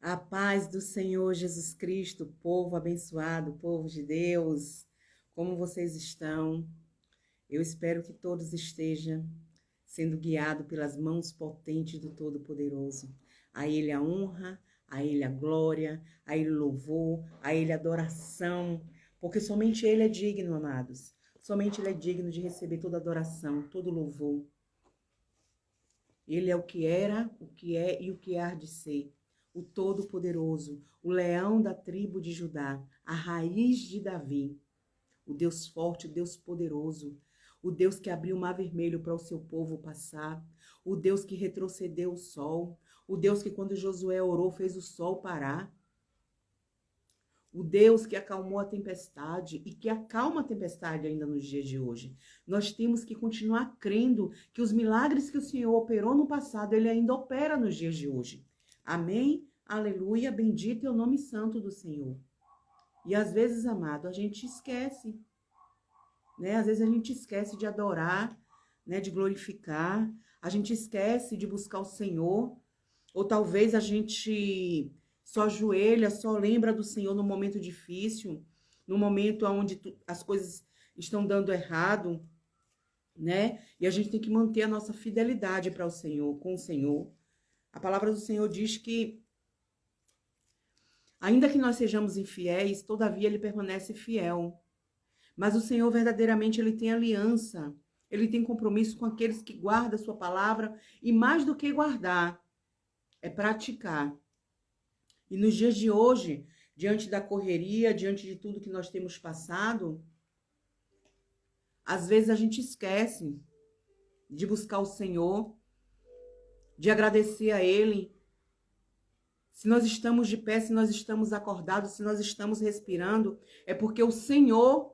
A paz do Senhor Jesus Cristo, povo abençoado, povo de Deus, como vocês estão? Eu espero que todos estejam sendo guiados pelas mãos potentes do Todo-Poderoso. A Ele a honra, a Ele a glória, a Ele o louvor, a Ele a adoração, porque somente Ele é digno, amados. Somente Ele é digno de receber toda adoração, todo louvor. Ele é o que era, o que é e o que há de ser. O Todo-Poderoso, o leão da tribo de Judá, a raiz de Davi, o Deus forte, o Deus poderoso, o Deus que abriu o mar vermelho para o seu povo passar, o Deus que retrocedeu o sol, o Deus que quando Josué orou fez o sol parar, o Deus que acalmou a tempestade e que acalma a tempestade ainda nos dias de hoje. Nós temos que continuar crendo que os milagres que o Senhor operou no passado, Ele ainda opera nos dias de hoje. Amém? Aleluia, bendito é o nome santo do Senhor. E às vezes, amado, a gente esquece, né? Às vezes a gente esquece de adorar, né? De glorificar, a gente esquece de buscar o Senhor, ou talvez a gente só ajoelha, só lembra do Senhor no momento difícil, no momento onde as coisas estão dando errado, né? E a gente tem que manter a nossa fidelidade para o Senhor, com o Senhor. A palavra do Senhor diz que, ainda que nós sejamos infiéis, todavia Ele permanece fiel. Mas o Senhor verdadeiramente Ele tem aliança, Ele tem compromisso com aqueles que guardam a sua palavra, e mais do que guardar, é praticar. E nos dias de hoje, diante da correria, diante de tudo que nós temos passado, às vezes a gente esquece de buscar o Senhor, de agradecer a Ele. Se nós estamos de pé, se nós estamos acordados, se nós estamos respirando, é porque o Senhor,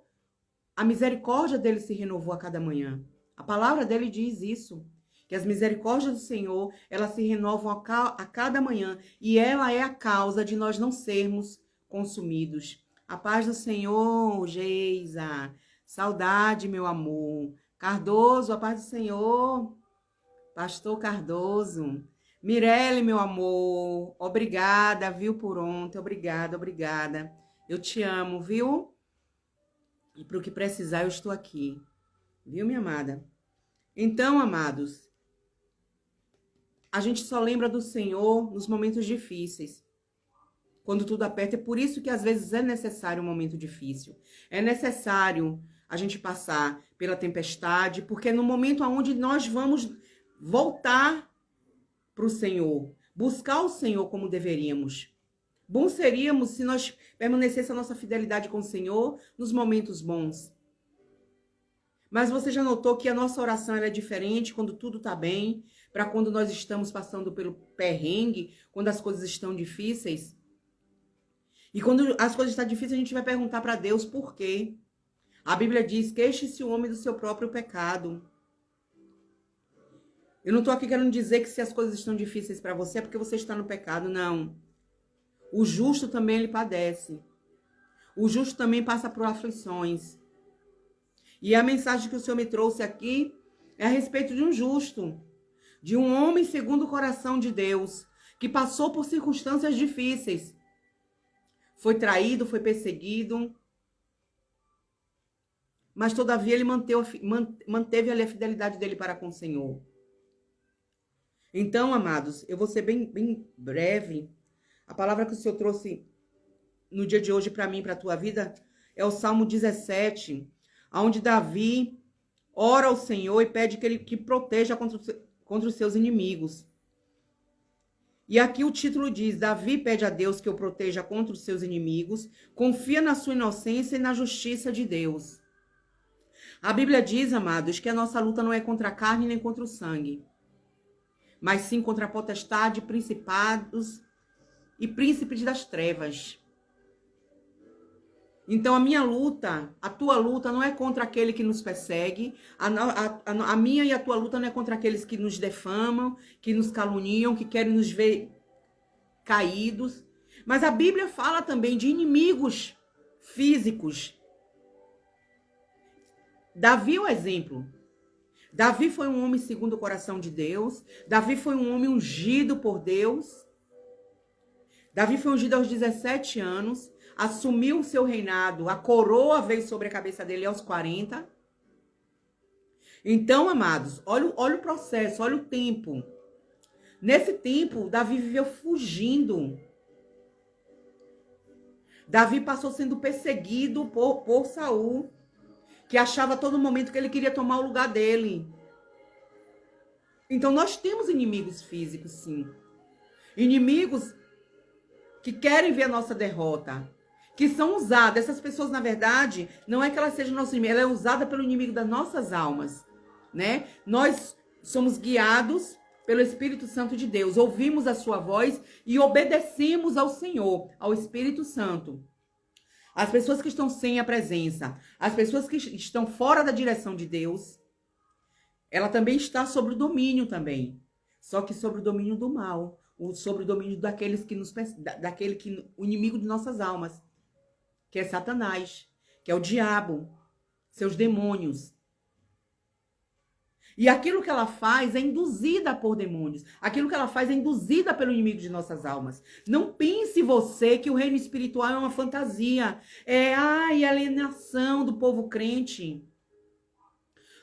a misericórdia dele se renovou a cada manhã. A palavra dele diz isso, que as misericórdias do Senhor, elas se renovam a cada manhã, e ela é a causa de nós não sermos consumidos. A paz do Senhor, Geisa. Saudade, meu amor. Cardoso, a paz do Senhor. Pastor Cardoso. Mirelle, meu amor, obrigada, viu, por ontem, obrigada, obrigada. Eu te amo, viu? E para o que precisar, eu estou aqui, viu, minha amada? Então, amados, a gente só lembra do Senhor nos momentos difíceis, quando tudo aperta. É por isso que às vezes é necessário um momento difícil. É necessário a gente passar pela tempestade, porque é no momento onde nós vamos voltar para o Senhor, buscar o Senhor como deveríamos. Bom seríamos se nós permanecesse a nossa fidelidade com o Senhor nos momentos bons. Mas você já notou que a nossa oração é diferente quando tudo está bem, para quando nós estamos passando pelo perrengue, quando as coisas estão difíceis? E quando as coisas estão difíceis, a gente vai perguntar para Deus por quê. A Bíblia diz: queixe-se o homem do seu próprio pecado. Eu não estou aqui querendo dizer que se as coisas estão difíceis para você é porque você está no pecado, não. O justo também ele padece. O justo também passa por aflições. E a mensagem que o Senhor me trouxe aqui é a respeito de um justo, de um homem segundo o coração de Deus, que passou por circunstâncias difíceis. Foi traído, foi perseguido, mas todavia ele manteve ali a fidelidade dele para com o Senhor. Então, amados, eu vou ser bem breve. A palavra que o Senhor trouxe no dia de hoje para mim, para a tua vida, é o Salmo 17, onde Davi ora ao Senhor e pede que ele proteja contra os seus inimigos. E aqui o título diz: Davi pede a Deus que o proteja contra os seus inimigos, confia na sua inocência e na justiça de Deus. A Bíblia diz, amados, que a nossa luta não é contra a carne nem contra o sangue, mas sim contra a potestade, principados e príncipes das trevas. Então a minha luta, a tua luta não é contra aquele que nos persegue, a minha e a tua luta não é contra aqueles que nos defamam, que nos caluniam, que querem nos ver caídos. Mas a Bíblia fala também de inimigos físicos. Davi é o exemplo. Davi foi um homem segundo o coração de Deus. Davi foi um homem ungido por Deus. Davi foi ungido aos 17 anos, assumiu o seu reinado, a coroa veio sobre a cabeça dele aos 40. Então, amados, olha o processo, olha o tempo. Nesse tempo, Davi viveu fugindo. Davi passou sendo perseguido por Saul, que achava a todo momento que ele queria tomar o lugar dele. Então, nós temos inimigos físicos, sim. Inimigos que querem ver a nossa derrota, que são usadas. Essas pessoas, na verdade, não é que elas sejam nosso inimigo, ela é usada pelo inimigo das nossas almas, né? Nós somos guiados pelo Espírito Santo de Deus, ouvimos a sua voz e obedecemos ao Senhor, ao Espírito Santo. As pessoas que estão sem a presença, as pessoas que estão fora da direção de Deus, ela também está sob o domínio também, só que sobre o domínio do mal, sobre o domínio daqueles que o inimigo de nossas almas, que é Satanás, que é o diabo, seus demônios. E aquilo que ela faz é induzida por demônios. Aquilo que ela faz é induzida pelo inimigo de nossas almas. Não pense você que o reino espiritual é uma fantasia. É alienação do povo crente.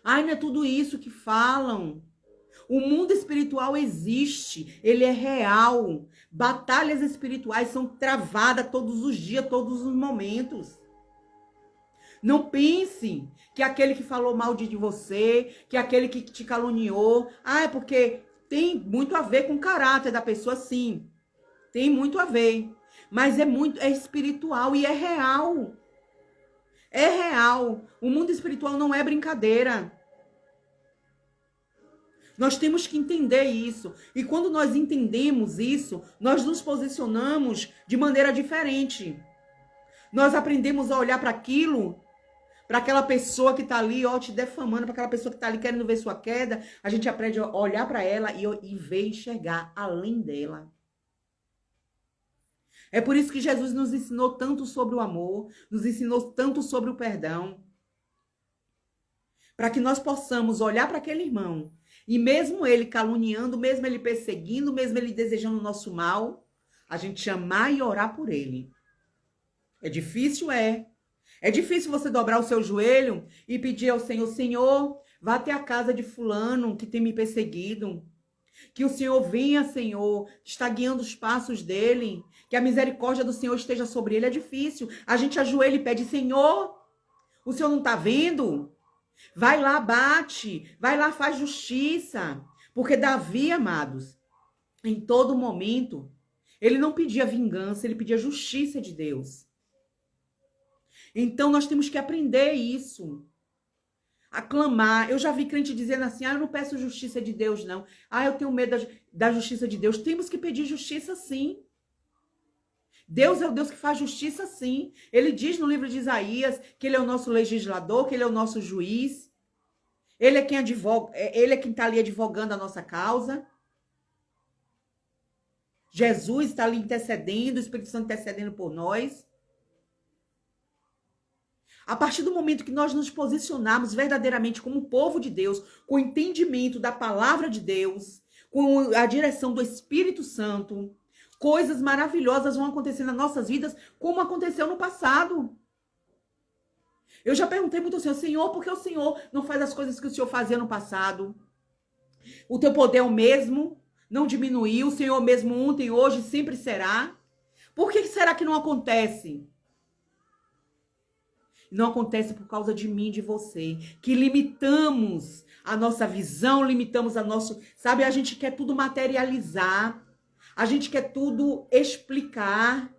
Não é tudo isso que falam. O mundo espiritual existe, ele é real. Batalhas espirituais são travadas todos os dias, todos os momentos. Não pense que aquele que falou mal de você, que aquele que te caluniou, é porque tem muito a ver com o caráter da pessoa, sim. Tem muito a ver. Mas é espiritual e é real. É real. O mundo espiritual não é brincadeira. Nós temos que entender isso. E quando nós entendemos isso, nós nos posicionamos de maneira diferente. Nós aprendemos a olhar para aquilo, para aquela pessoa que está ali, te defamando, para aquela pessoa que está ali querendo ver sua queda. A gente aprende a olhar para ela e ver, enxergar além dela. É por isso que Jesus nos ensinou tanto sobre o amor, nos ensinou tanto sobre o perdão. Para que nós possamos olhar para aquele irmão e mesmo ele caluniando, mesmo ele perseguindo, mesmo ele desejando o nosso mal, a gente chamar e orar por ele. É difícil, é. É difícil você dobrar o seu joelho e pedir ao Senhor, Senhor, vá até a casa de fulano que tem me perseguido. Que o Senhor venha, Senhor, está guiando os passos dele. Que a misericórdia do Senhor esteja sobre ele. É difícil. A gente ajoelha e pede, Senhor, o Senhor não está vendo? Vai lá, bate. Vai lá, faz justiça. Porque Davi, amados, em todo momento, ele não pedia vingança, ele pedia justiça de Deus. Então, nós temos que aprender isso. A clamar. Eu já vi crente dizendo assim, eu não peço justiça de Deus, não. Eu tenho medo da justiça de Deus. Temos que pedir justiça, sim. Deus é o Deus que faz justiça, sim. Ele diz no livro de Isaías que ele é o nosso legislador, que ele é o nosso juiz. Ele é quem advoga, ele é quem está ali advogando a nossa causa. Jesus está ali intercedendo, o Espírito Santo intercedendo por nós. A partir do momento que nós nos posicionarmos verdadeiramente como povo de Deus, com o entendimento da palavra de Deus, com a direção do Espírito Santo, coisas maravilhosas vão acontecer nas nossas vidas, como aconteceu no passado. Eu já perguntei muito ao Senhor, Senhor, por que o Senhor não faz as coisas que o Senhor fazia no passado? O teu poder é o mesmo, não diminuiu, o Senhor mesmo ontem, hoje, sempre será. Por que será que não acontece? Não acontece por causa de mim, de você, que limitamos a nossa visão, limitamos a nosso... Sabe, a gente quer tudo materializar, a gente quer tudo explicar.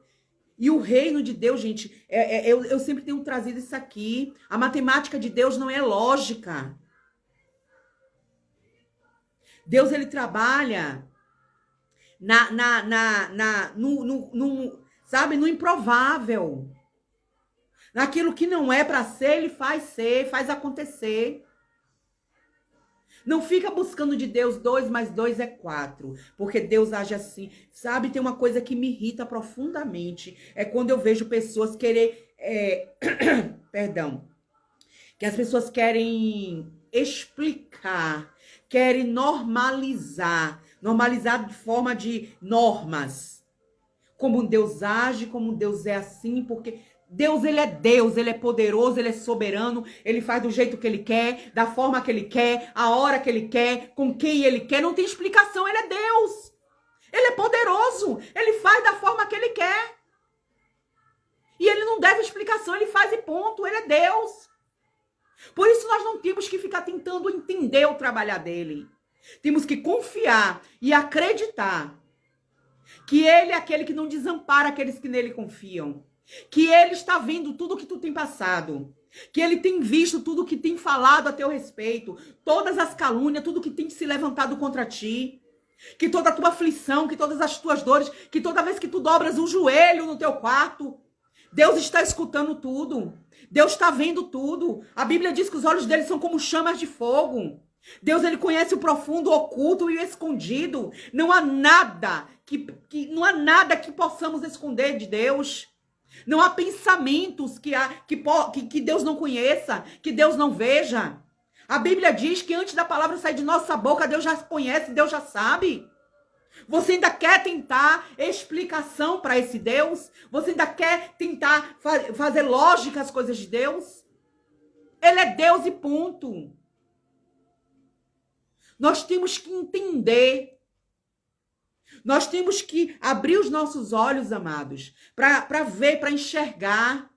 E o reino de Deus, gente, eu sempre tenho trazido isso aqui. A matemática de Deus não é lógica. Deus, ele trabalha no improvável. Naquilo que não é para ser, ele faz acontecer. Não fica buscando de Deus 2 mais 2 é 4, porque Deus age assim. Sabe, tem uma coisa que me irrita profundamente, é quando eu vejo pessoas querer, que as pessoas querem explicar, querem normalizar de forma de normas. como Deus age, como Deus é assim, porque Deus, ele é poderoso, ele é soberano, ele faz do jeito que ele quer, da forma que ele quer, a hora que ele quer, com quem ele quer, não tem explicação, ele é Deus. Ele é poderoso, ele faz da forma que ele quer. E ele não deve explicação, ele faz e ponto, ele é Deus. Por isso nós não temos que ficar tentando entender o trabalhar dele. Temos que confiar e acreditar que ele é aquele que não desampara aqueles que nele confiam. Que ele está vendo tudo que tu tem passado. Que ele tem visto tudo que tem falado a teu respeito. Todas as calúnias, tudo que tem se levantado contra ti. Que toda a tua aflição, que todas as tuas dores, que toda vez que tu dobras um joelho no teu quarto, Deus está escutando tudo. Deus está vendo tudo. A Bíblia diz que os olhos dele são como chamas de fogo. Deus, ele conhece o profundo, o oculto e o escondido. Não há nada que possamos esconder de Deus. Não há pensamentos que Deus não conheça, que Deus não veja. A Bíblia diz que antes da palavra sair de nossa boca, Deus já conhece, Deus já sabe. Você ainda quer tentar explicação para esse Deus? Você ainda quer tentar fazer lógica às coisas de Deus? Ele é Deus e ponto. Nós temos que entender. Nós temos que abrir os nossos olhos, amados, para ver, para enxergar.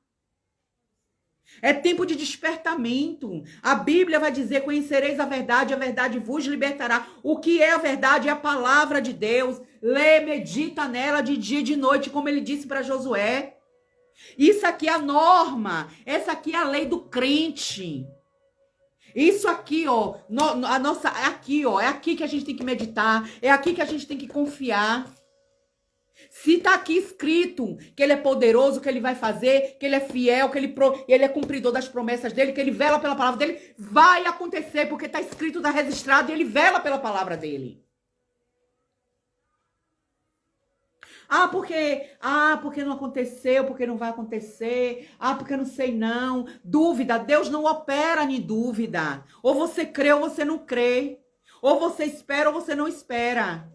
É tempo de despertamento. A Bíblia vai dizer: conhecereis a verdade vos libertará. O que é a verdade? É a palavra de Deus. Lê, medita nela de dia e de noite, como ele disse para Josué. Isso aqui é a norma. Essa aqui é a lei do crente. Isso aqui, ó, é aqui que a gente tem que meditar, é aqui que a gente tem que confiar. Se está aqui escrito que ele é poderoso, que ele vai fazer, que ele é fiel, que ele é cumpridor das promessas dele, que ele vela pela palavra dele, vai acontecer, porque está escrito, está registrado e ele vela pela palavra dele. Porque não aconteceu, porque não vai acontecer, porque não sei não. Dúvida, Deus não opera em dúvida. Ou você crê ou você não crê. Ou você espera ou você não espera.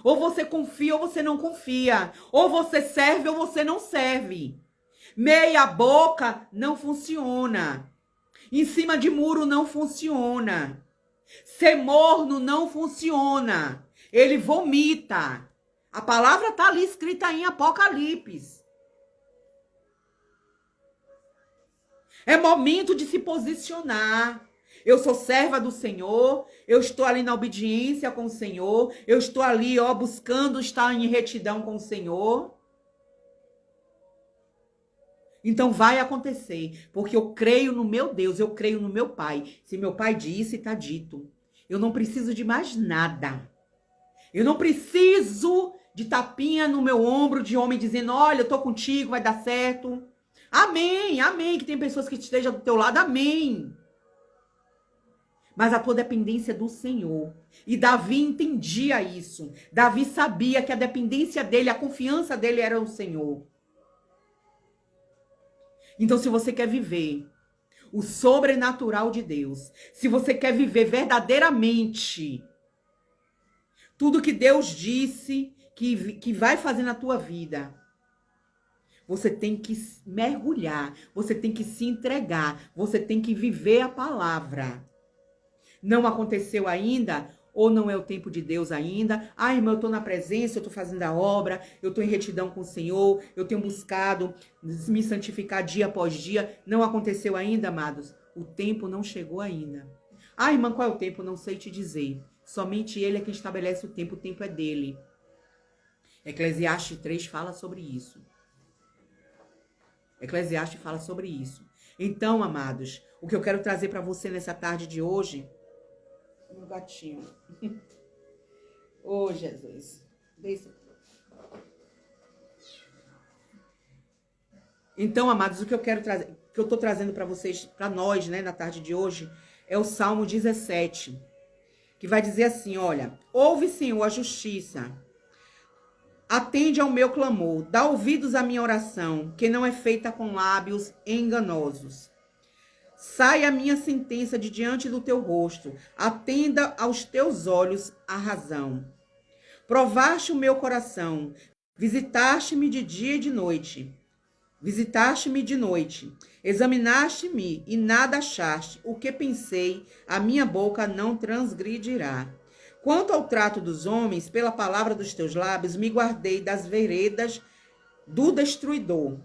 Ou você confia ou você não confia. Ou você serve ou você não serve. Meia boca não funciona. Em cima de muro não funciona. Ser morno não funciona. Ele vomita. A palavra está ali escrita em Apocalipse. É momento de se posicionar. Eu sou serva do Senhor, eu estou ali na obediência com o Senhor, eu estou ali, ó, buscando estar em retidão com o Senhor. Então vai acontecer, porque eu creio no meu Deus, eu creio no meu Pai. Se meu Pai disse, está dito. Eu não preciso de mais nada. Eu não preciso de tapinha no meu ombro de homem dizendo: olha, eu tô contigo, vai dar certo. Amém, amém, que tem pessoas que estejam do teu lado, amém. Mas a tua dependência é do Senhor. E Davi entendia isso. Davi sabia que a dependência dele, a confiança dele era o Senhor. Então, se você quer viver o sobrenatural de Deus, se você quer viver verdadeiramente tudo que Deus disse que vai fazer na tua vida, você tem que mergulhar, você tem que se entregar, você tem que viver a palavra. Não aconteceu ainda? Ou não é o tempo de Deus ainda? Irmã, eu estou na presença, eu estou fazendo a obra, eu estou em retidão com o Senhor, eu tenho buscado me santificar dia após dia. Não aconteceu ainda, amados? O tempo não chegou ainda. Irmã, qual é o tempo? Não sei te dizer. Somente Ele é quem estabelece o tempo é dele. Eclesiastes 3 fala sobre isso. Eclesiastes fala sobre isso. Então, amados, o que eu quero trazer para você nessa tarde de hoje... Meu gatinho. Oh, Jesus. Então, amados, o que eu quero trazer, que eu tô trazendo para vocês, para nós, né, na tarde de hoje, é o Salmo 17, que vai dizer assim, olha: ouve, Senhor, a justiça, atende ao meu clamor, dá ouvidos à minha oração, que não é feita com lábios enganosos. Sai a minha sentença de diante do teu rosto, atenda aos teus olhos a razão. Provaste o meu coração, Visitaste-me de dia e de noite. Visitaste-me de noite. Examinaste-me e nada achaste. O que pensei, a minha boca não transgredirá. Quanto ao trato dos homens, pela palavra dos teus lábios, me guardei das veredas do destruidor.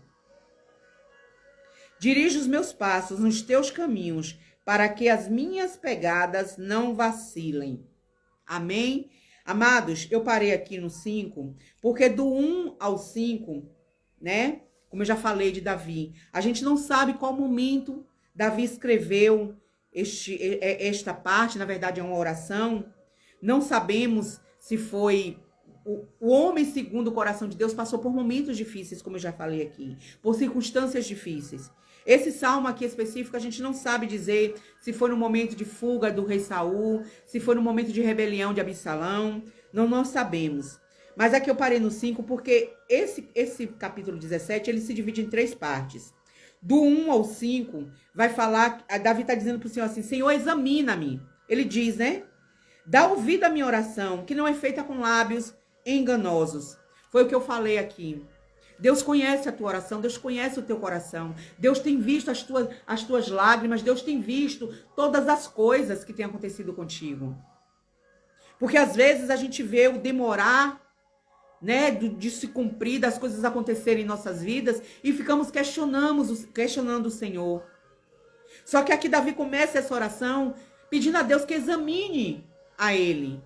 Dirige os meus passos nos teus caminhos, para que as minhas pegadas não vacilem. Amém? Amados, eu parei aqui no 5, porque do 1 ao 5, né? Como eu já falei de Davi, a gente não sabe qual momento Davi escreveu esta parte, na verdade é uma oração. Não sabemos se foi... O homem, segundo o coração de Deus, passou por momentos difíceis, como eu já falei aqui, por circunstâncias difíceis. Esse salmo aqui específico, a gente não sabe dizer se foi no momento de fuga do rei Saul, se foi no momento de rebelião de Absalão, não sabemos. Mas aqui eu parei no 5 porque esse capítulo 17, ele se divide em 3 partes. Do 1 ao 5, vai falar, Davi está dizendo para o Senhor assim, Senhor, examina-me. Ele diz, né? Dá ouvido à minha oração, que não é feita com lábios enganosos. Foi o que eu falei aqui. Deus conhece a tua oração, Deus conhece o teu coração. Deus tem visto as tuas lágrimas, Deus tem visto todas as coisas que têm acontecido contigo. Porque às vezes a gente vê o demorar, né, de se cumprir, das coisas acontecerem em nossas vidas e ficamos questionando o Senhor. Só que aqui Davi começa essa oração pedindo a Deus que examine a ele.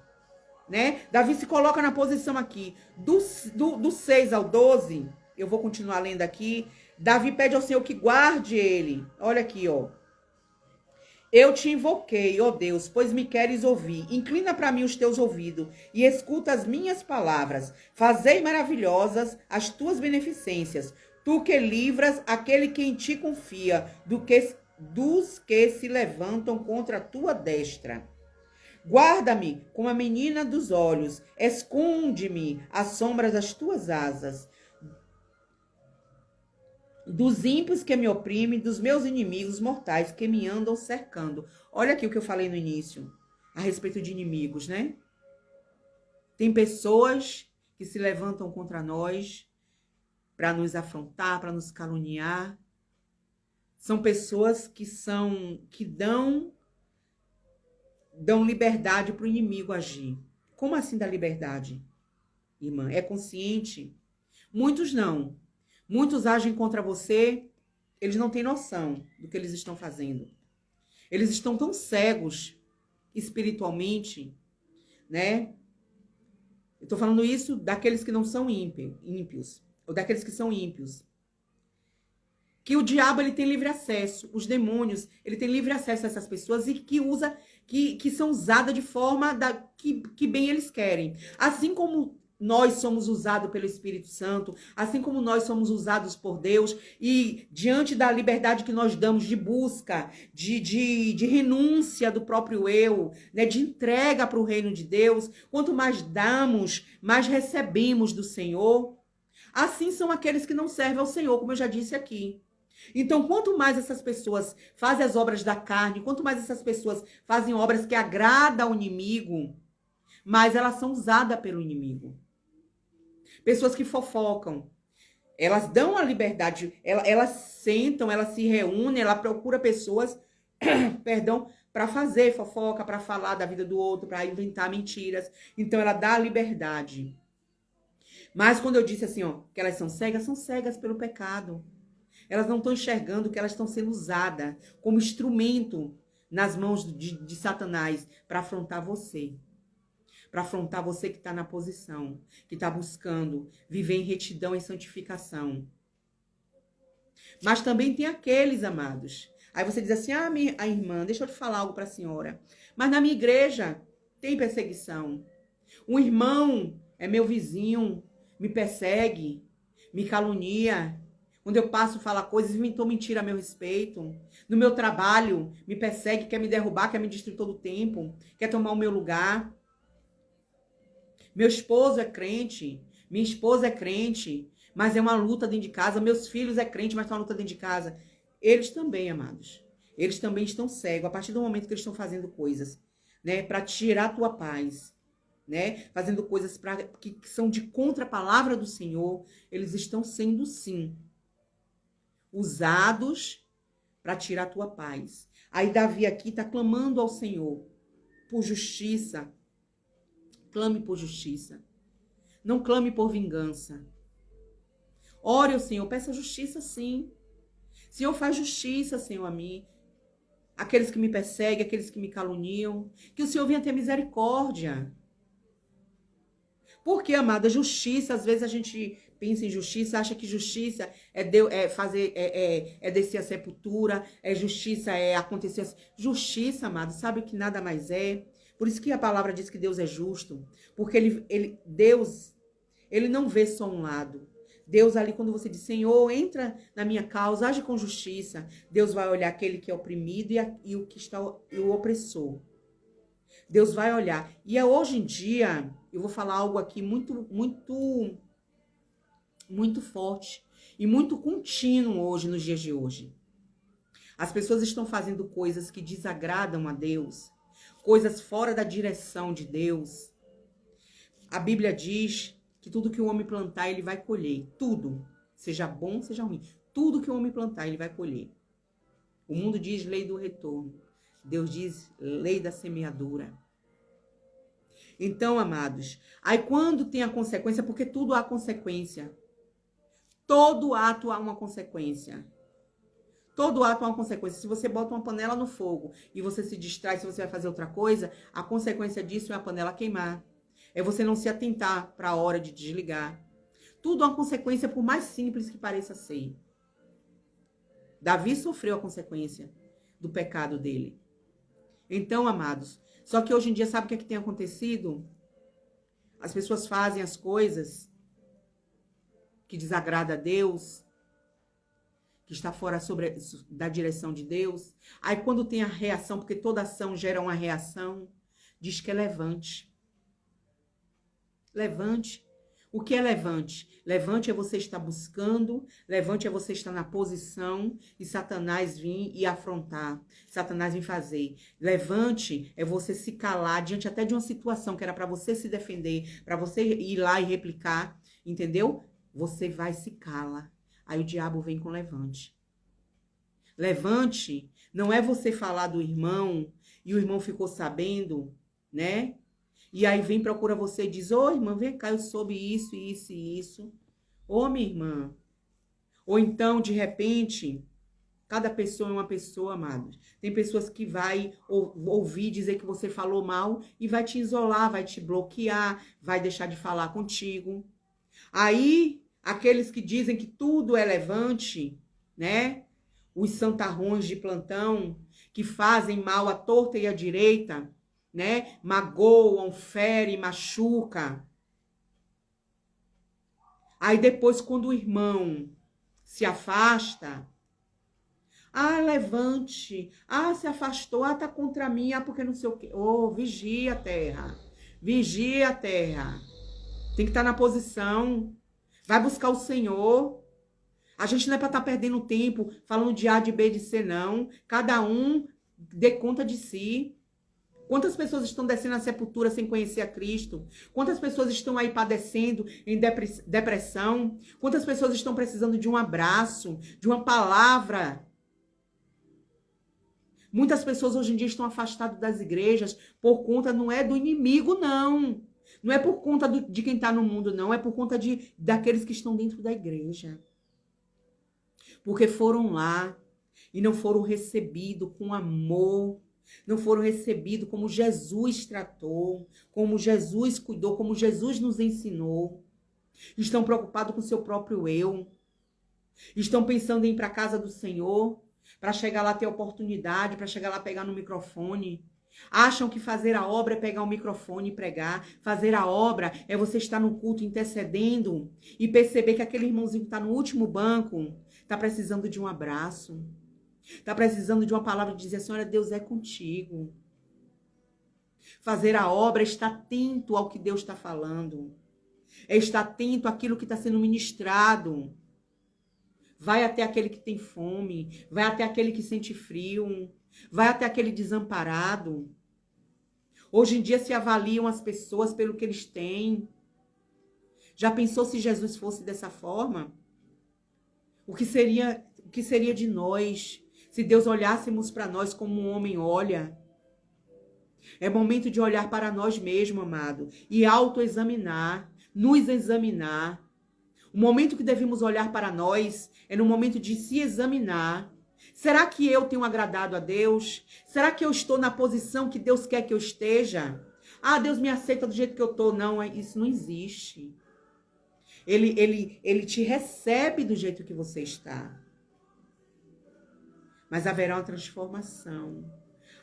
Né? Davi se coloca na posição aqui, do 6 ao 12, eu vou continuar lendo aqui, Davi pede ao Senhor que guarde ele. Olha aqui, ó. Eu te invoquei, ó Deus, pois me queres ouvir. Inclina para mim os teus ouvidos e escuta as minhas palavras. Fazei maravilhosas as tuas beneficências. Tu que livras aquele que em ti confia, dos que se levantam contra a tua destra. Guarda-me como a menina dos olhos, esconde-me à sombra das tuas asas. Dos ímpios que me oprimem, dos meus inimigos mortais que me andam cercando. Olha aqui o que eu falei no início, a respeito de inimigos, né? Tem pessoas que se levantam contra nós para nos afrontar, para nos caluniar. São pessoas que dão liberdade para o inimigo agir. Como assim dá liberdade, irmã? É consciente? Muitos não. Muitos agem contra você, eles não têm noção do que eles estão fazendo. Eles estão tão cegos espiritualmente, né? Eu tô falando isso daqueles que não são ímpios, ou daqueles que são ímpios. Que o diabo, ele tem livre acesso, os demônios, ele tem livre acesso a essas pessoas e que são usadas de forma que bem eles querem. Assim como nós somos usados pelo Espírito Santo, assim como nós somos usados por Deus, e diante da liberdade que nós damos de busca, de renúncia do próprio eu, né, de entrega para o reino de Deus, quanto mais damos, mais recebemos do Senhor. Assim são aqueles que não servem ao Senhor, como eu já disse aqui. Então, quanto mais essas pessoas fazem as obras da carne, quanto mais essas pessoas fazem obras que agradam ao inimigo, mais elas são usadas pelo inimigo. Pessoas que fofocam, elas dão a liberdade, elas sentam, elas se reúnem, ela procura pessoas, perdão, para fazer fofoca, para falar da vida do outro, para inventar mentiras. Então, ela dá a liberdade. Mas quando eu disse assim, ó, que elas são cegas pelo pecado. Elas não estão enxergando que elas estão sendo usadas como instrumento nas mãos de Satanás para afrontar você. Para afrontar você que está na posição, que está buscando viver em retidão e santificação. Mas também tem aqueles, amados. Aí você diz assim, a irmã, deixa eu te falar algo para a senhora. Mas na minha igreja tem perseguição. Um irmão é meu vizinho, me persegue, me calunia. Quando eu passo a falar coisas, inventou mentira a meu respeito. No meu trabalho, me persegue, quer me derrubar, quer me destruir todo o tempo, quer tomar o meu lugar. Meu esposo é crente, minha esposa é crente, mas é uma luta dentro de casa. Meus filhos é crente, mas é uma luta dentro de casa. Eles também, amados, eles também estão cegos a partir do momento que eles estão fazendo coisas, né, para tirar a tua paz, né? Fazendo coisas que são de contra a palavra do Senhor, eles estão sendo, sim, usados para tirar a tua paz. Aí Davi aqui está clamando ao Senhor por justiça. Clame por justiça. Não clame por vingança. Ore ao Senhor, peça justiça, sim. Senhor, faz justiça, Senhor, a mim. Aqueles que me perseguem, aqueles que me caluniam. Que o Senhor venha ter misericórdia. Porque, amada, justiça, às vezes a gente pensa em justiça, acha que justiça é descer a sepultura, justiça é acontecer. Justiça, amado, sabe que nada mais é. Por isso que a palavra diz que Deus é justo. Porque Deus, ele não vê só um lado. Deus ali, quando você diz, Senhor, entra na minha causa, age com justiça. Deus vai olhar aquele que é oprimido e o opressor. Deus vai olhar. E hoje em dia, eu vou falar algo aqui muito, muito, muito forte e muito contínuo hoje, nos dias de hoje. As pessoas estão fazendo coisas que desagradam a Deus, coisas fora da direção de Deus. A Bíblia diz que tudo que o homem plantar, ele vai colher. Tudo. Seja bom, seja ruim. Tudo que o homem plantar, ele vai colher. O mundo diz lei do retorno. Deus diz lei da semeadura. Então, amados, aí quando tem a consequência, porque tudo há consequência. Todo ato há uma consequência. Todo ato há uma consequência. Se você bota uma panela no fogo e você se distrai, se você vai fazer outra coisa, a consequência disso é a panela queimar. É você não se atentar para a hora de desligar. Tudo é uma consequência, por mais simples que pareça ser. Davi sofreu a consequência do pecado dele. Então, amados, só que hoje em dia, sabe o que é que tem acontecido? As pessoas fazem as coisas que desagradam a Deus, que está fora da direção de Deus. Aí quando tem a reação, porque toda ação gera uma reação, diz que é levante. Levante. O que é levante? Levante é você estar buscando, levante é você estar na posição e Satanás vir e afrontar. Satanás vir fazer. Levante é você se calar diante até de uma situação que era para você se defender, para você ir lá e replicar, entendeu? Você vai se cala. Aí o diabo vem com levante. Levante não é você falar do irmão e o irmão ficou sabendo, né? E aí vem, procura você e diz, ô irmã, vem cá, eu soube isso, isso e isso. Ô minha irmã. Ou então, de repente, cada pessoa é uma pessoa, amados. Tem pessoas que vai ouvir dizer que você falou mal e vai te isolar, vai te bloquear, vai deixar de falar contigo. Aí, aqueles que dizem que tudo é levante, né? Os santarrões de plantão, que fazem mal à torta e à direita, né? Magoam, ferem, machuca. Aí depois, quando o irmão se afasta, levante, se afastou, tá contra mim, porque não sei o quê. Vigia a terra, vigia a terra. Tem que estar na posição, vai buscar o Senhor. A gente não é para estar perdendo tempo falando de A, de B, de C, não. Cada um dê conta de si. Quantas pessoas estão descendo a sepultura sem conhecer a Cristo? Quantas pessoas estão aí padecendo em depressão? Quantas pessoas estão precisando de um abraço, de uma palavra? Muitas pessoas hoje em dia estão afastadas das igrejas por conta, não é do inimigo, não. Não é por conta de quem está no mundo, não. É por conta daqueles que estão dentro da igreja. Porque foram lá e não foram recebidos com amor. Não foram recebidos como Jesus tratou, como Jesus cuidou, como Jesus nos ensinou. Estão preocupados com o seu próprio eu. Estão pensando em ir para a casa do Senhor, para chegar lá ter oportunidade, para chegar lá pegar no microfone. Acham que fazer a obra é pegar o microfone e pregar. Fazer a obra é você estar no culto intercedendo e perceber que aquele irmãozinho que está no último banco está precisando de um abraço. Está precisando de uma palavra de dizer, Senhora, Deus é contigo. Fazer a obra é estar atento ao que Deus está falando. É estar atento àquilo que está sendo ministrado. Vai até aquele que tem fome. Vai até aquele que sente frio. Vai até aquele desamparado. Hoje em dia se avaliam as pessoas pelo que eles têm. Já pensou se Jesus fosse dessa forma? O que seria de nós se Deus olhássemos para nós como um homem olha? É momento de olhar para nós mesmos, amado, e autoexaminar, nos examinar. O momento que devemos olhar para nós é no momento de se examinar. Será que eu tenho agradado a Deus? Será que eu estou na posição que Deus quer que eu esteja? Ah, Deus me aceita do jeito que eu estou. Não, isso não existe. Ele te recebe do jeito que você está. Mas haverá uma transformação.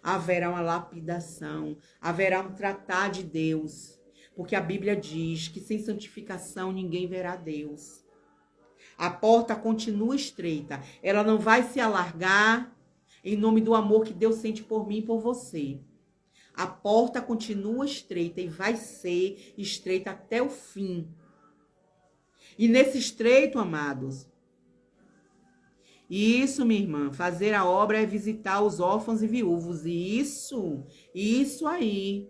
Haverá uma lapidação. Haverá um tratar de Deus. Porque a Bíblia diz que sem santificação ninguém verá Deus. A porta continua estreita. Ela não vai se alargar em nome do amor que Deus sente por mim e por você. A porta continua estreita e vai ser estreita até o fim. E nesse estreito, amados, isso, minha irmã, fazer a obra é visitar os órfãos e viúvos. Isso aí.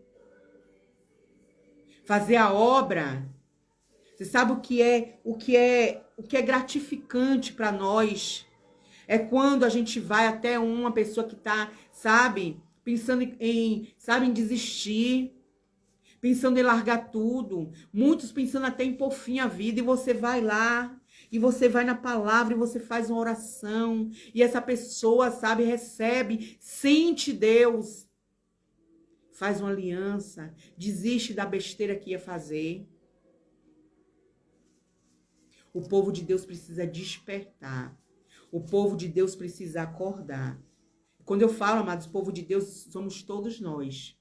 Fazer a obra. Você sabe o que é gratificante para nós? É quando a gente vai até uma pessoa que está, sabe, pensando em desistir, pensando em largar tudo. Muitos pensando até em pôr fim à vida. E você vai lá, e você vai na palavra, e você faz uma oração. E essa pessoa, sabe, recebe, sente Deus. Faz uma aliança, desiste da besteira que ia fazer. O povo de Deus precisa despertar. O povo de Deus precisa acordar. Quando eu falo, amados, o povo de Deus somos todos nós.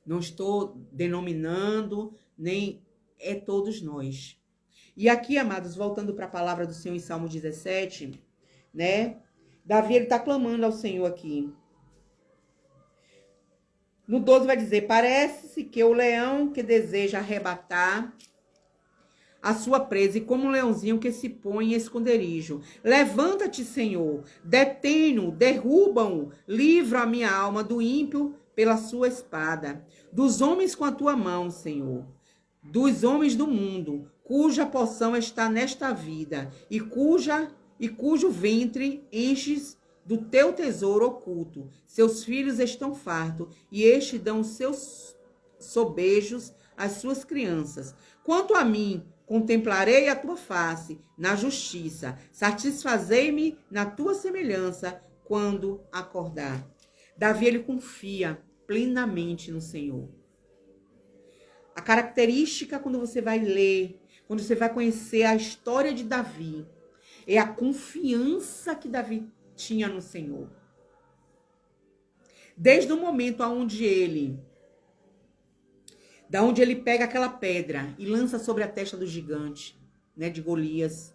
Não estou denominando, nem é todos nós. E aqui, amados, voltando para a palavra do Senhor em Salmo 17, né? Davi, ele está clamando ao Senhor aqui. No 12 vai dizer, parece-se que o leão que deseja arrebatar a sua presa, e como um leãozinho que se põe em esconderijo. Levanta-te, Senhor, detém-no, derruba-o, livra a minha alma do ímpio pela sua espada, dos homens com a tua mão, Senhor, dos homens do mundo, cuja porção está nesta vida, e cujo ventre enches do teu tesouro oculto. Seus filhos estão fartos, e estes dão os seus sobejos às suas crianças. Quanto a mim, contemplarei a tua face na justiça, satisfazei-me na tua semelhança quando acordar. Davi, ele confia plenamente no Senhor. A característica, quando você vai ler, quando você vai conhecer a história de Davi, é a confiança que Davi tinha no Senhor. Desde o momento da onde ele pega aquela pedra e lança sobre a testa do gigante, né, de Golias,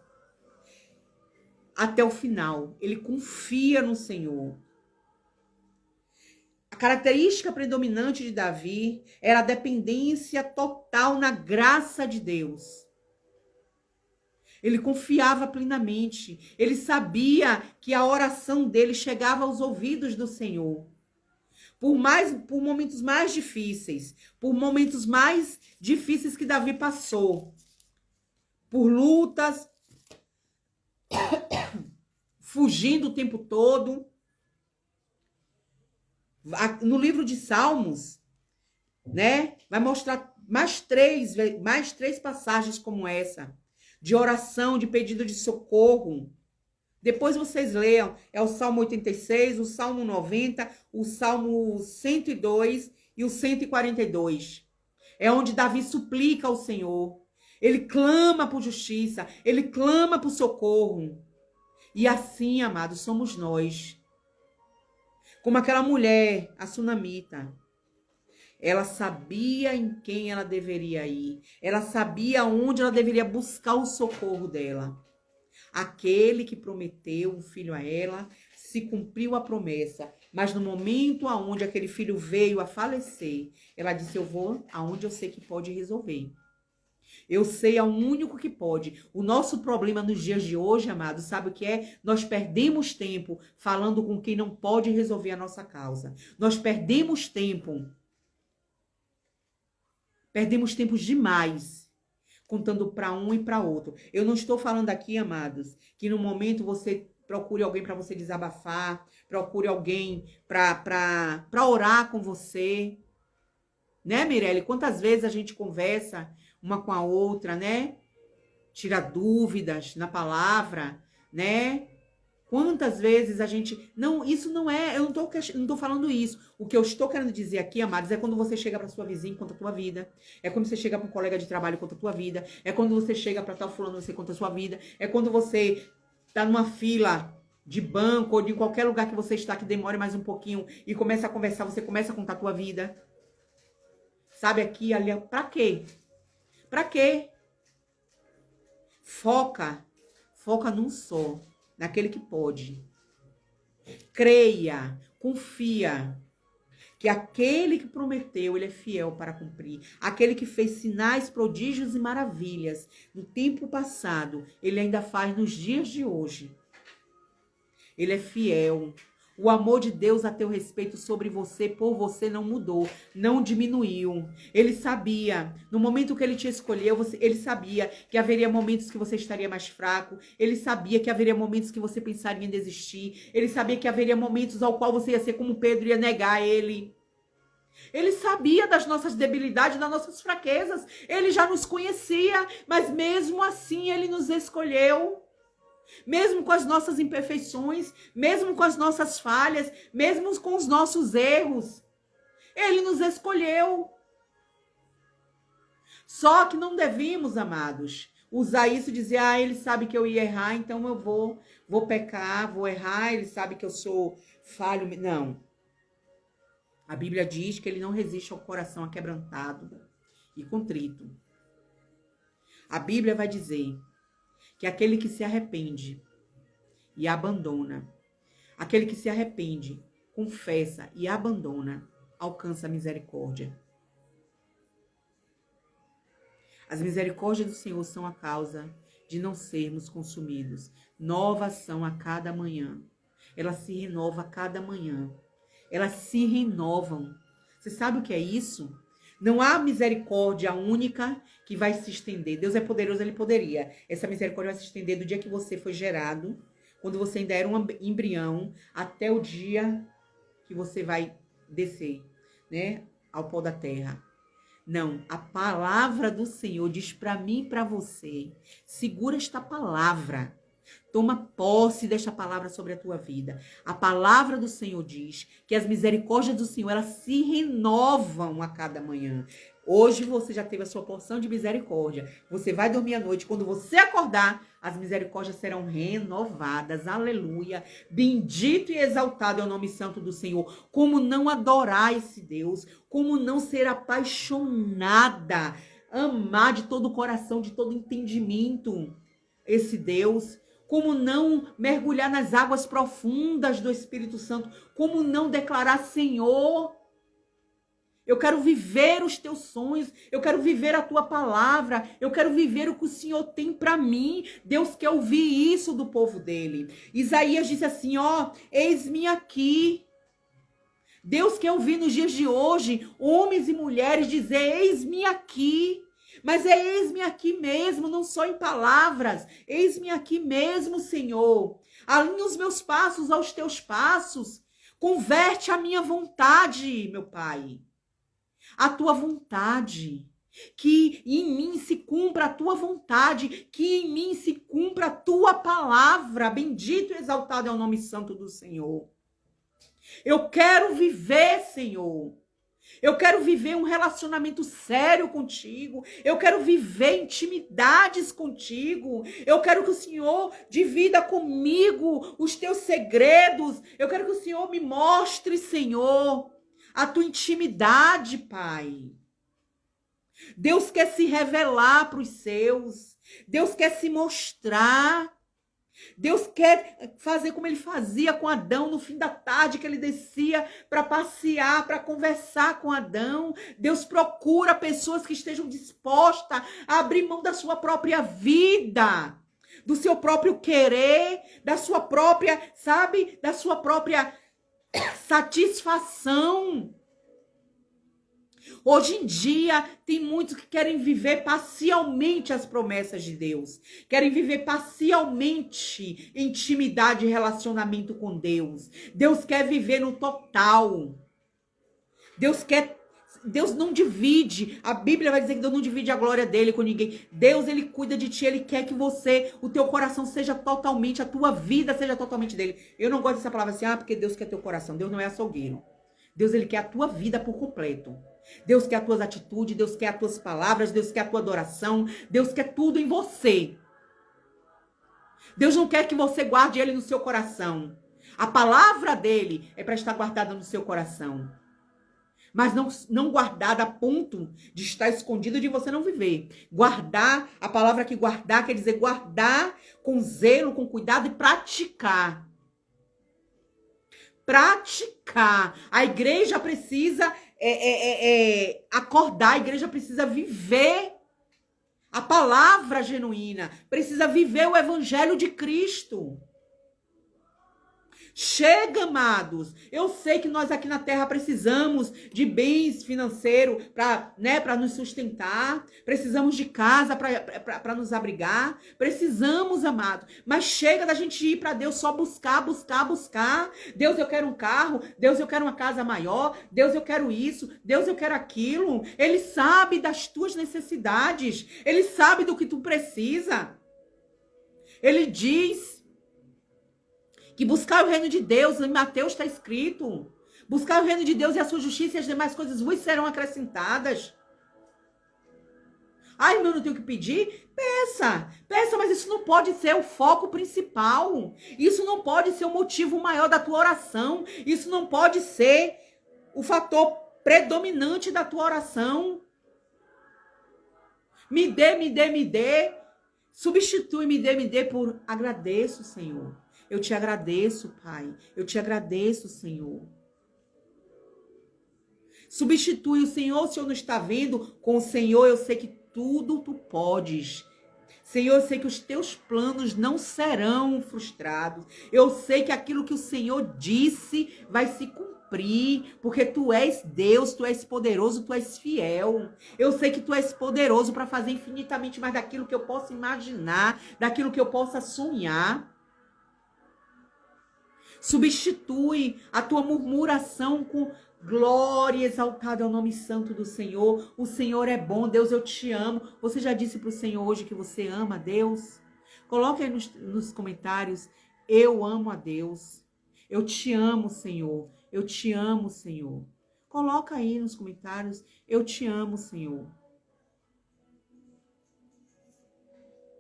até o final, ele confia no Senhor. A característica predominante de Davi era a dependência total na graça de Deus. Ele confiava plenamente. Ele sabia que a oração dele chegava aos ouvidos do Senhor. Por momentos mais difíceis, que Davi passou, por lutas, fugindo o tempo todo. No livro de Salmos, né, vai mostrar mais três passagens como essa, de oração, de pedido de socorro. Depois vocês leiam, é o Salmo 86, o Salmo 90, o Salmo 102 e o 142. É onde Davi suplica ao Senhor. Ele clama por justiça, ele clama por socorro. E assim, amados, somos nós. Como aquela mulher, a sunamita. Ela sabia em quem ela deveria ir. Ela sabia onde ela deveria buscar o socorro dela. Aquele que prometeu um filho a ela, se cumpriu a promessa. Mas no momento onde aquele filho veio a falecer, ela disse, eu vou aonde eu sei que pode resolver. Eu sei, é o único que pode. O nosso problema nos dias de hoje, amados, sabe o que é? Nós perdemos tempo falando com quem não pode resolver a nossa causa. Nós perdemos tempo. Perdemos tempo demais contando para um e para outro. Eu não estou falando aqui, amados, que no momento você procure alguém para você desabafar, procure alguém para orar com você. Né, Mirelle? Quantas vezes a gente conversa uma com a outra, né? Tira dúvidas na palavra, né? Quantas vezes a gente... Não, isso não é... Eu não tô falando isso. O que eu estou querendo dizer aqui, amados, é quando você chega para sua vizinha e conta a tua vida. É quando você chega para um colega de trabalho e conta a tua vida. É quando você chega para tal fulano e você conta a sua vida. É quando você tá numa fila de banco ou de qualquer lugar que você está que demore mais um pouquinho e começa a conversar, você começa a contar a tua vida. Sabe, aqui, ali, pra quê? Pra quê? Foca num só, naquele que pode. Creia, confia, que aquele que prometeu, ele é fiel para cumprir. Aquele que fez sinais, prodígios e maravilhas no tempo passado, ele ainda faz nos dias de hoje. Ele é fiel. O amor de Deus a teu respeito sobre você, por você, não mudou, não diminuiu. Ele sabia, no momento que ele te escolheu, ele sabia que haveria momentos que você estaria mais fraco. Ele sabia que haveria momentos que você pensaria em desistir. Ele sabia que haveria momentos ao qual você ia ser como Pedro, ia negar ele. Ele sabia das nossas debilidades, das nossas fraquezas. Ele já nos conhecia, mas mesmo assim ele nos escolheu. Mesmo com as nossas imperfeições, mesmo com as nossas falhas, mesmo com os nossos erros, ele nos escolheu. Só que não devemos, amados, usar isso e dizer, ele sabe que eu ia errar, então eu vou pecar, vou errar, ele sabe que eu sou falho. Não. A Bíblia diz que ele não resiste ao coração aquebrantado e contrito. A Bíblia vai dizer que aquele que se arrepende e abandona, aquele que se arrepende, confessa e abandona, alcança a misericórdia. As misericórdias do Senhor são a causa de não sermos consumidos. Novas são a cada manhã. Elas se renovam a cada manhã. Elas se renovam. Você sabe o que é isso? Não há misericórdia única que vai se estender. Deus é poderoso, ele poderia. Essa misericórdia vai se estender do dia que você foi gerado, quando você ainda era um embrião, até o dia que você vai descer, né, ao pó da terra. Não, a palavra do Senhor diz para mim e para você. Segura esta palavra. Toma posse desta palavra sobre a tua vida. A palavra do Senhor diz que as misericórdias do Senhor, elas se renovam a cada manhã. Hoje você já teve a sua porção de misericórdia. Você vai dormir à noite. Quando você acordar, as misericórdias serão renovadas. Aleluia. Bendito e exaltado é o nome santo do Senhor. Como não adorar esse Deus? Como não ser apaixonada? Amar de todo o coração, de todo entendimento esse Deus? Como não mergulhar nas águas profundas do Espírito Santo? Como não declarar, Senhor, eu quero viver os teus sonhos, eu quero viver a tua palavra, eu quero viver o que o Senhor tem para mim. Deus quer ouvir isso do povo dele. Isaías disse assim, eis-me aqui. Deus quer ouvir nos dias de hoje, homens e mulheres dizer, eis-me aqui. Mas é eis-me aqui mesmo, não só em palavras. Eis-me aqui mesmo, Senhor. Alinha os meus passos aos teus passos. Converte a minha vontade, meu Pai. A tua vontade. Que em mim se cumpra a tua vontade. Que em mim se cumpra a tua palavra. Bendito e exaltado é o nome santo do Senhor. Eu quero viver, Senhor. Eu quero viver um relacionamento sério contigo. Eu quero viver intimidades contigo. Eu quero que o Senhor divida comigo os teus segredos. Eu quero que o Senhor me mostre, Senhor, a tua intimidade, Pai. Deus quer se revelar para os seus. Deus quer se mostrar. Deus quer fazer como ele fazia com Adão no fim da tarde, que ele descia para passear, para conversar com Adão. Deus procura pessoas que estejam dispostas a abrir mão da sua própria vida, do seu próprio querer, da sua própria, sabe, da sua própria satisfação. Hoje em dia, tem muitos que querem viver parcialmente as promessas de Deus. Querem viver parcialmente intimidade e relacionamento com Deus. Deus quer viver no total. Deus não divide. A Bíblia vai dizer que Deus não divide a glória dele com ninguém. Deus, ele cuida de ti, ele quer que o teu coração seja totalmente, a tua vida seja totalmente dele. Eu não gosto dessa palavra assim, porque Deus quer teu coração. Deus não é açougueiro. Deus, ele quer a tua vida por completo. Deus quer as tuas atitudes, Deus quer as tuas palavras, Deus quer a tua adoração, Deus quer tudo em você. Deus não quer que você guarde ele no seu coração. A palavra dele é para estar guardada no seu coração. Mas não guardada a ponto de estar escondido de você não viver. Guardar, a palavra que guardar quer dizer guardar com zelo, com cuidado e praticar. Praticar. A igreja precisa acordar, a igreja precisa viver a palavra genuína, precisa viver o evangelho de Cristo. Chega, amados. Eu sei que nós aqui na terra precisamos de bens financeiros para nos sustentar. Precisamos de casa para nos abrigar. Precisamos, amado. Mas chega da gente ir para Deus só buscar. Deus, eu quero um carro. Deus, eu quero uma casa maior. Deus, eu quero isso. Deus, eu quero aquilo. Ele sabe das tuas necessidades. Ele sabe do que tu precisa. Ele diz que buscar o reino de Deus, em Mateus está escrito. Buscar o reino de Deus e a sua justiça e as demais coisas vos serão acrescentadas. Ai, irmão, não tenho que pedir? Peça, mas isso não pode ser o foco principal. Isso não pode ser o motivo maior da tua oração. Isso não pode ser o fator predominante da tua oração. Me dê. Substitui me dê por agradeço, Senhor. Eu te agradeço, Pai. Eu te agradeço, Senhor. Substitui o Senhor não está vendo. Com o Senhor, eu sei que tudo tu podes. Senhor, eu sei que os teus planos não serão frustrados. Eu sei que aquilo que o Senhor disse vai se cumprir. Porque tu és Deus, tu és poderoso, tu és fiel. Eu sei que tu és poderoso para fazer infinitamente mais daquilo que eu possa imaginar, daquilo que eu possa sonhar. Substitui a tua murmuração com glória, exaltado é o nome santo do Senhor. O Senhor é bom, Deus, eu te amo. Você já disse para o Senhor hoje que você ama a Deus? Coloque aí nos comentários, eu amo a Deus. Eu te amo, Senhor. Eu te amo, Senhor. Coloca aí nos comentários, eu te amo, Senhor.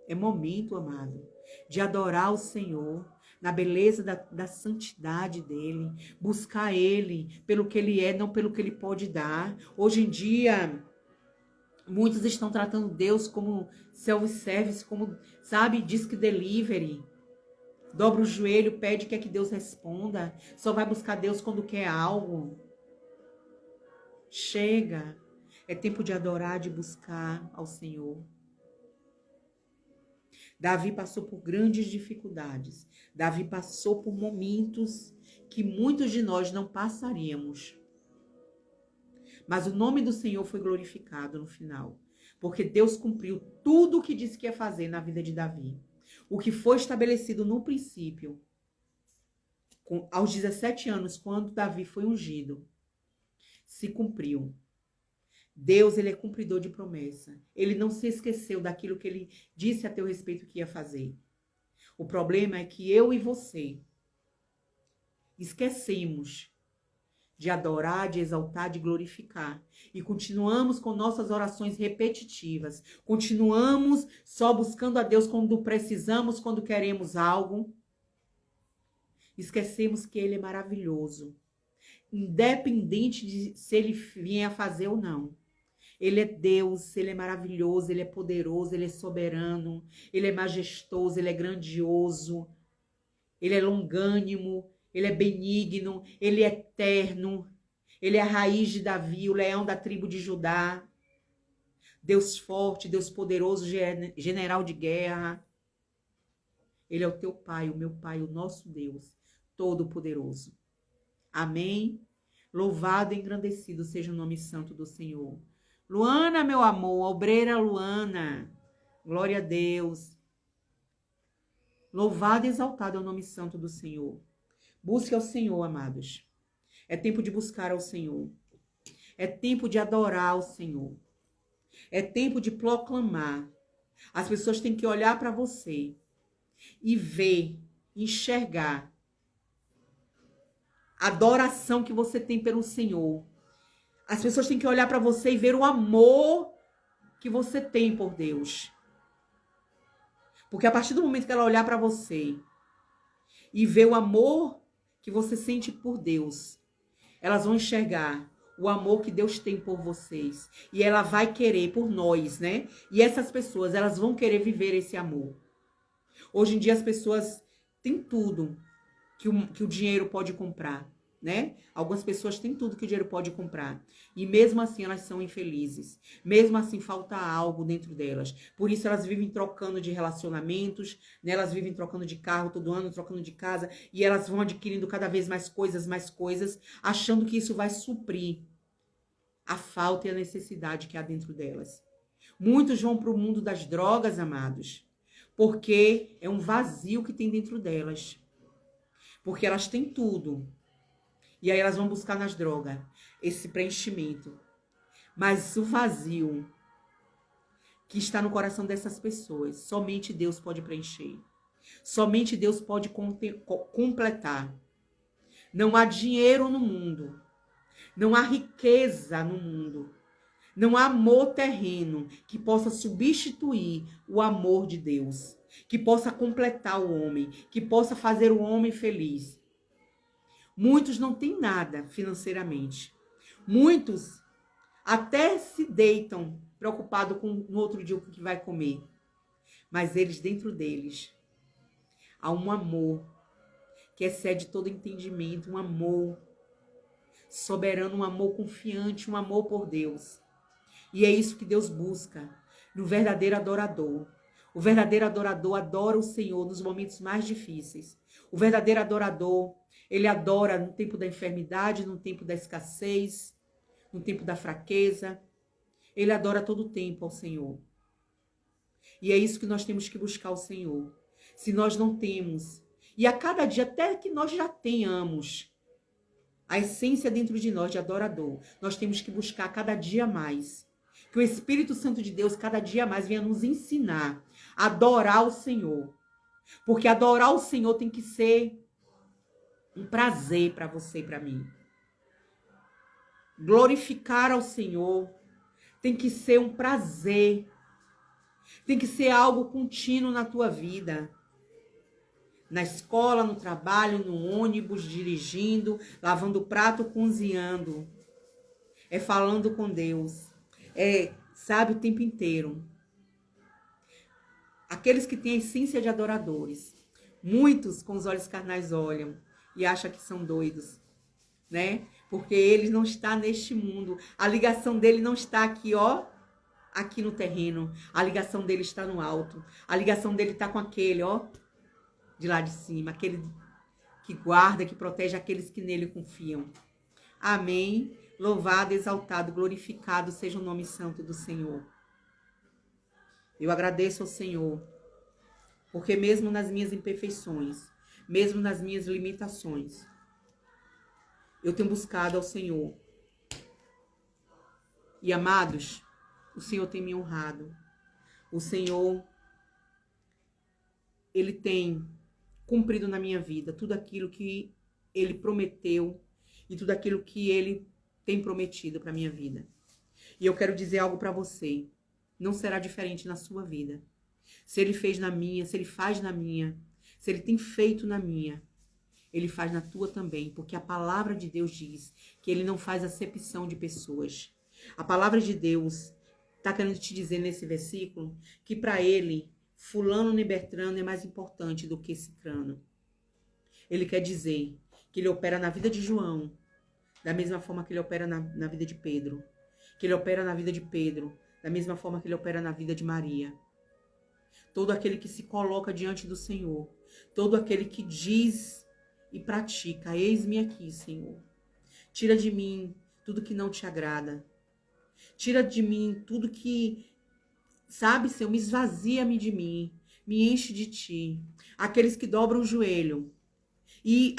É momento, amado, de adorar o Senhor. Na beleza da santidade dele, buscar ele pelo que ele é, não pelo que ele pode dar. Hoje em dia, muitos estão tratando Deus como self-service, como, sabe, disque delivery. Dobra o joelho, pede, quer que Deus responda. Só vai buscar Deus quando quer algo. Chega. É tempo de adorar, de buscar ao Senhor. Davi passou por grandes dificuldades. Davi passou por momentos que muitos de nós não passaríamos. Mas o nome do Senhor foi glorificado no final. Porque Deus cumpriu tudo o que disse que ia fazer na vida de Davi. O que foi estabelecido no princípio, aos 17 anos, quando Davi foi ungido, se cumpriu. Deus, ele é cumpridor de promessa. Ele não se esqueceu daquilo que ele disse a teu respeito que ia fazer. O problema é que eu e você esquecemos de adorar, de exaltar, de glorificar. E continuamos com nossas orações repetitivas. Continuamos só buscando a Deus quando precisamos, quando queremos algo. Esquecemos que ele é maravilhoso. Independente de se ele vier a fazer ou não. Ele é Deus, Ele é maravilhoso, Ele é poderoso, Ele é soberano, Ele é majestoso, Ele é grandioso, Ele é longânimo, Ele é benigno, Ele é eterno, Ele é a raiz de Davi, o leão da tribo de Judá. Deus forte, Deus poderoso, general de guerra. Ele é o teu Pai, o meu Pai, o nosso Deus, todo-poderoso. Amém? Louvado e engrandecido seja o nome santo do Senhor. Luana, meu amor, obreira Luana, glória a Deus. Louvado e exaltado é o nome santo do Senhor. Busque ao Senhor, amados. É tempo de buscar ao Senhor. É tempo de adorar ao Senhor. É tempo de proclamar. As pessoas têm que olhar para você e ver, enxergar a adoração que você tem pelo Senhor. As pessoas têm que olhar para você e ver o amor que você tem por Deus. Porque a partir do momento que ela olhar para você e ver o amor que você sente por Deus, elas vão enxergar o amor que Deus tem por vocês. E ela vai querer por nós, né? E essas pessoas, elas vão querer viver esse amor. Hoje em dia as pessoas têm tudo que o dinheiro pode comprar, né? Algumas pessoas têm tudo que o dinheiro pode comprar. E mesmo assim elas são infelizes. Mesmo assim falta algo dentro delas. Por isso elas vivem trocando de relacionamentos, né? Elas vivem trocando de carro todo ano, trocando de casa. E elas vão adquirindo cada vez mais coisas, achando que isso vai suprir a falta e a necessidade que há dentro delas. Muitos vão para o mundo das drogas, amados, porque é um vazio que tem dentro delas. Porque elas têm tudo. E aí elas vão buscar nas drogas esse preenchimento. Mas o vazio que está no coração dessas pessoas, somente Deus pode preencher. Somente Deus pode completar. Não há dinheiro no mundo. Não há riqueza no mundo. Não há amor terreno que possa substituir o amor de Deus. Que possa completar o homem. Que possa fazer o homem feliz. Muitos não têm nada financeiramente. Muitos até se deitam preocupados com no outro dia o que vai comer. Mas eles, dentro deles, há um amor que excede todo entendimento, um amor soberano, um amor confiante, um amor por Deus. E é isso que Deus busca no verdadeiro adorador. O verdadeiro adorador adora o Senhor nos momentos mais difíceis. O verdadeiro adorador, ele adora no tempo da enfermidade, no tempo da escassez, no tempo da fraqueza. Ele adora todo o tempo ao Senhor. E é isso que nós temos que buscar ao Senhor. Se nós não temos, e a cada dia, até que nós já tenhamos a essência dentro de nós de adorador, nós temos que buscar cada dia mais. Que o Espírito Santo de Deus cada dia mais venha nos ensinar a adorar o Senhor. Porque adorar o Senhor tem que ser um prazer para você e para mim. Glorificar ao Senhor tem que ser um prazer. Tem que ser algo contínuo na tua vida. Na escola, no trabalho, no ônibus, dirigindo, lavando prato, cozinhando. É falando com Deus. É, sabe, o tempo inteiro. Aqueles que têm a essência de adoradores. Muitos com os olhos carnais olham e acham que são doidos, né? Porque ele não está neste mundo. A ligação dele não está aqui, ó, aqui no terreno. A ligação dele está no alto. A ligação dele está com aquele, ó, de lá de cima. Aquele que guarda, que protege aqueles que nele confiam. Amém. Louvado, exaltado, glorificado seja o nome santo do Senhor. Eu agradeço ao Senhor, porque mesmo nas minhas imperfeições, mesmo nas minhas limitações, eu tenho buscado ao Senhor. E amados, o Senhor tem me honrado. O Senhor, Ele tem cumprido na minha vida tudo aquilo que Ele prometeu e tudo aquilo que Ele tem prometido para minha vida. E eu quero dizer algo para você. Não será diferente na sua vida. Se Ele fez na minha, se Ele faz na minha, se Ele tem feito na minha, Ele faz na tua também. Porque a palavra de Deus diz que Ele não faz acepção de pessoas. A palavra de Deus está querendo te dizer nesse versículo que para ele, fulano e Bertrano é mais importante do que Cicrano. Ele quer dizer que ele opera na vida de João, da mesma forma que ele opera na vida de Pedro. Que ele opera na vida de Pedro, da mesma forma que ele opera na vida de Maria. Todo aquele que se coloca diante do Senhor, todo aquele que diz e pratica, eis-me aqui, Senhor. Tira de mim tudo que não te agrada. Tira de mim tudo que, sabe, Senhor, me esvazia-me de mim, me enche de ti. Aqueles que dobram o joelho. E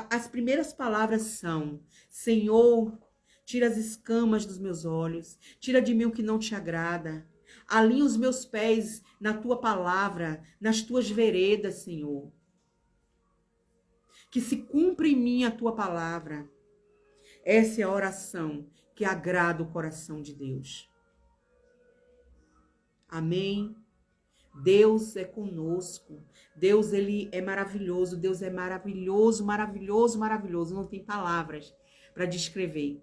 as primeiras palavras são: Senhor, tira as escamas dos meus olhos, tira de mim o que não te agrada. Alinha os meus pés na tua palavra, nas tuas veredas, Senhor. Que se cumpra em mim a tua palavra. Essa é a oração que agrada o coração de Deus. Amém? Deus é conosco. Deus, ele é maravilhoso. Deus é maravilhoso, maravilhoso, maravilhoso. Não tem palavras para descrever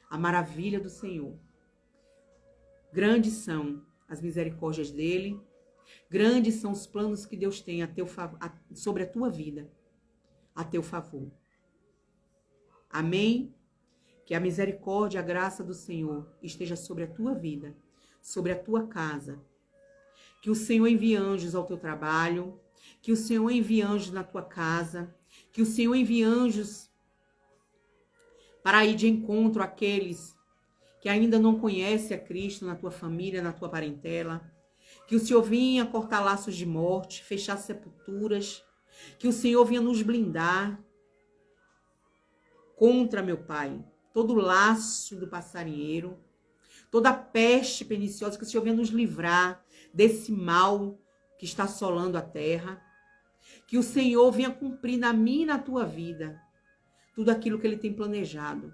a maravilha do Senhor. Grandes são as misericórdias dele. Grandes são os planos que Deus tem sobre a tua vida, a teu favor. Amém? Que a misericórdia, a graça do Senhor esteja sobre a tua vida, sobre a tua casa. Que o Senhor envie anjos ao teu trabalho, que o Senhor envie anjos na tua casa, que o Senhor envie anjos para ir de encontro àqueles que ainda não conhecem a Cristo na tua família, na tua parentela. Que o Senhor venha cortar laços de morte, fechar sepulturas. Que o Senhor venha nos blindar contra, meu Pai, todo laço do passarinheiro, toda peste perniciosa, que o Senhor venha nos livrar desse mal que está assolando a terra. Que o Senhor venha cumprir na minha e na tua vida tudo aquilo que Ele tem planejado.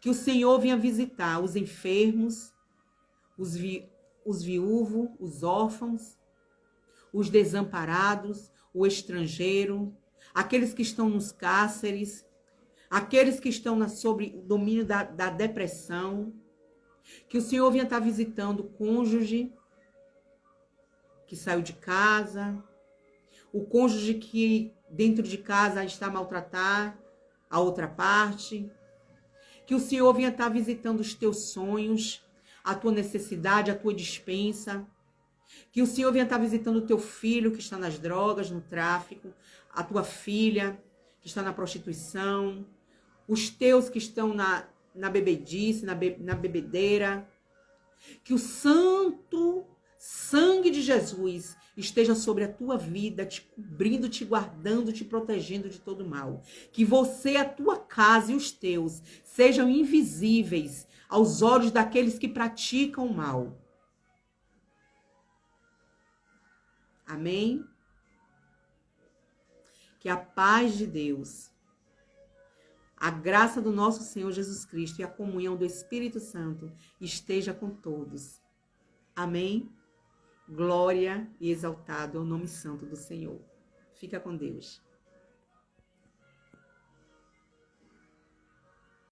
Que o Senhor venha visitar os enfermos, os viúvos, os órfãos, os desamparados, o estrangeiro, aqueles que estão nos cárceres, aqueles que estão sob o domínio da depressão. Que o Senhor venha estar visitando o cônjuge que saiu de casa, o cônjuge que dentro de casa está a maltratar a outra parte. Que o Senhor venha estar visitando os teus sonhos, a tua necessidade, a tua despensa. Que o Senhor venha estar visitando o teu filho que está nas drogas, no tráfico, a tua filha que está na prostituição, os teus que estão na bebedice, na bebedeira. Que o santo sangue de Jesus esteja sobre a tua vida, te cobrindo, te guardando, te protegendo de todo mal. Que você, a tua casa e os teus sejam invisíveis aos olhos daqueles que praticam o mal. Amém? Que a paz de Deus, a graça do nosso Senhor Jesus Cristo e a comunhão do Espírito Santo esteja com todos. Amém? Glória e exaltado é o nome santo do Senhor. Fica com Deus.